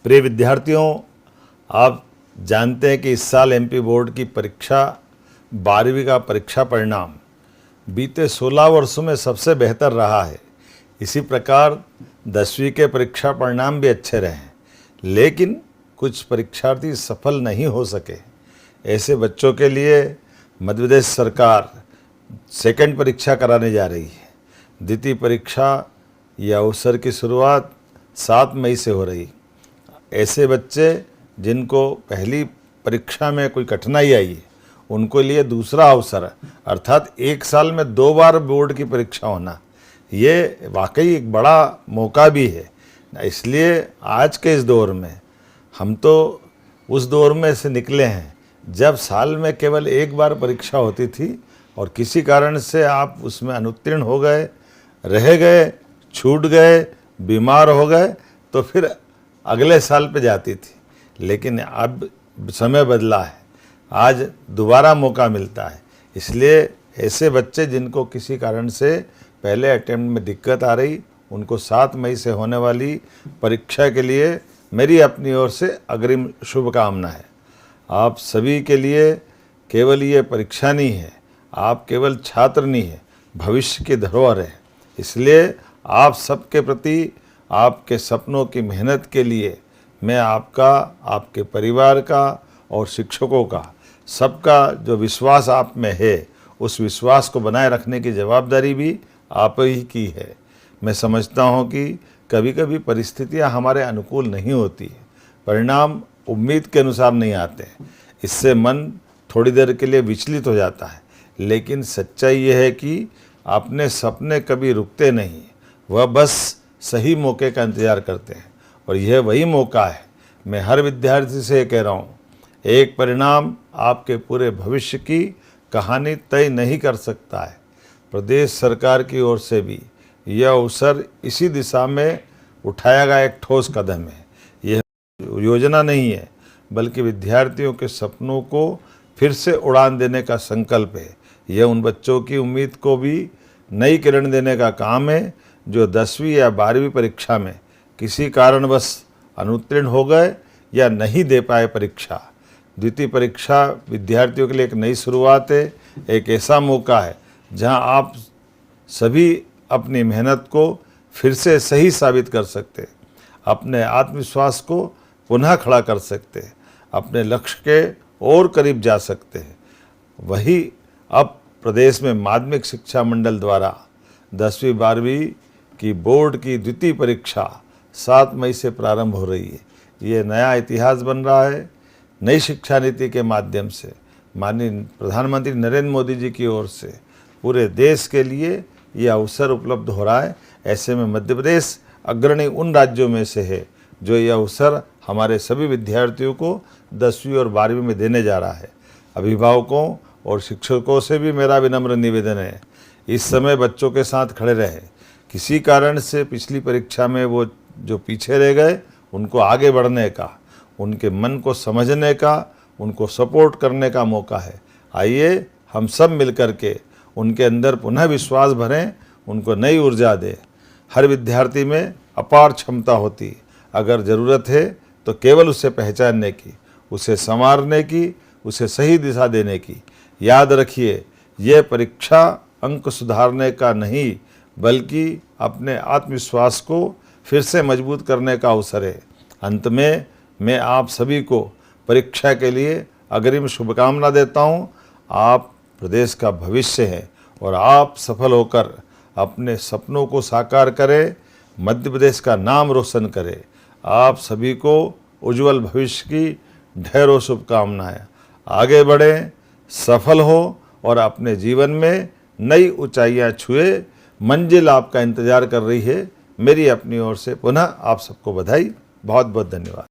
प्रिय विद्यार्थियों, आप जानते हैं कि इस साल एमपी बोर्ड की परीक्षा 12वीं का परीक्षा परिणाम बीते 16 वर्षों में सबसे बेहतर रहा है। इसी प्रकार 10वीं के परीक्षा परिणाम भी अच्छे रहे, लेकिन कुछ परीक्षार्थी सफल नहीं हो सके। ऐसे बच्चों के लिए मध्य प्रदेश सरकार सेकंड परीक्षा कराने जा रही है। द्वितीय परीक्षा या अवसर की शुरुआत 7 मई से हो रही। ऐसे बच्चे जिनको पहली परीक्षा में कोई कठिनाई आई है, उनको लिए दूसरा अवसर अर्थात 1 साल में 2 बार बोर्ड की परीक्षा होना, ये वाकई एक बड़ा मौका भी है। इसलिए आज के इस दौर में हम तो उस दौर में से निकले हैं जब साल में केवल 1 बार परीक्षा होती थी और किसी कारण से आप उसमें अनुत्तीर्ण हो गए, रह गए, छूट गए, बीमार हो गए तो फिर अगले साल पे जाती थी। लेकिन अब समय बदला है, आज दोबारा मौका मिलता है। इसलिए ऐसे बच्चे जिनको किसी कारण से पहले अटेम्प्ट में दिक्कत आ रही, उनको 7 मई से होने वाली परीक्षा के लिए मेरी अपनी ओर से अग्रिम शुभकामना है। आप सभी के लिए केवल ये परीक्षा नहीं है, आप केवल छात्र नहीं है, भविष्य की धरोहर है। इसलिए आप सबके प्रति, आपके सपनों की मेहनत के लिए मैं आपका, आपके परिवार का और शिक्षकों का, सबका जो विश्वास आप में है, उस विश्वास को बनाए रखने की जवाबदारी भी आप ही की है। मैं समझता हूँ कि कभी कभी परिस्थितियाँ हमारे अनुकूल नहीं होती है, परिणाम उम्मीद के अनुसार नहीं आते, इससे मन थोड़ी देर के लिए विचलित हो जाता है। लेकिन सच्चाई यह है कि अपने सपने कभी रुकते नहीं, वह बस सही मौके का इंतज़ार करते हैं और यह वही मौका है। मैं हर विद्यार्थी से कह रहा हूँ, एक परिणाम आपके पूरे भविष्य की कहानी तय नहीं कर सकता है। प्रदेश सरकार की ओर से भी यह अवसर इसी दिशा में उठाया गया एक ठोस कदम है। यह योजना नहीं है, बल्कि विद्यार्थियों के सपनों को फिर से उड़ान देने का संकल्प है। यह उन बच्चों की उम्मीद को भी नई किरण देने का काम है जो 10वीं या 12वीं परीक्षा में किसी कारणवश अनुत्तीर्ण हो गए या नहीं दे पाए परीक्षा। द्वितीय परीक्षा विद्यार्थियों के लिए एक नई शुरुआत है, एक ऐसा मौका है जहां आप सभी अपनी मेहनत को फिर से सही साबित कर सकते, अपने आत्मविश्वास को पुनः खड़ा कर सकते, अपने लक्ष्य के और करीब जा सकते हैं। वही अब प्रदेश में माध्यमिक शिक्षा मंडल द्वारा 10वीं 12वीं की बोर्ड की द्वितीय परीक्षा 7 मई से प्रारंभ हो रही है। ये नया इतिहास बन रहा है। नई शिक्षा नीति के माध्यम से माननीय प्रधानमंत्री नरेंद्र मोदी जी की ओर से पूरे देश के लिए ये अवसर उपलब्ध हो रहा है। ऐसे में मध्य प्रदेश अग्रणी उन राज्यों में से है जो ये अवसर हमारे सभी विद्यार्थियों को 10वीं और 12वीं में देने जा रहा है। अभिभावकों और शिक्षकों से भी मेरा विनम्र निवेदन है, इस समय बच्चों के साथ खड़े रहे। किसी कारण से पिछली परीक्षा में वो जो पीछे रह गए, उनको आगे बढ़ने का, उनके मन को समझने का, उनको सपोर्ट करने का मौका है। आइए हम सब मिलकर के उनके अंदर पुनः विश्वास भरें, उनको नई ऊर्जा दें। हर विद्यार्थी में अपार क्षमता होती, अगर ज़रूरत है तो केवल उसे पहचानने की, उसे संवारने की, उसे सही दिशा देने की। याद रखिए, ये परीक्षा अंक सुधारने का नहीं, बल्कि अपने आत्मविश्वास को फिर से मजबूत करने का अवसर है। अंत में मैं आप सभी को परीक्षा के लिए अग्रिम शुभकामना देता हूँ। आप प्रदेश का भविष्य हैं और आप सफल होकर अपने सपनों को साकार करें, मध्य प्रदेश का नाम रोशन करें। आप सभी को उज्जवल भविष्य की ढेरों शुभकामनाएं। आगे बढ़ें, सफल हो और अपने जीवन में नई ऊंचाइयां छुए। मंजिल आपका इंतजार कर रही है। मेरी अपनी ओर से पुनः आप सबको बधाई। बहुत बहुत धन्यवाद।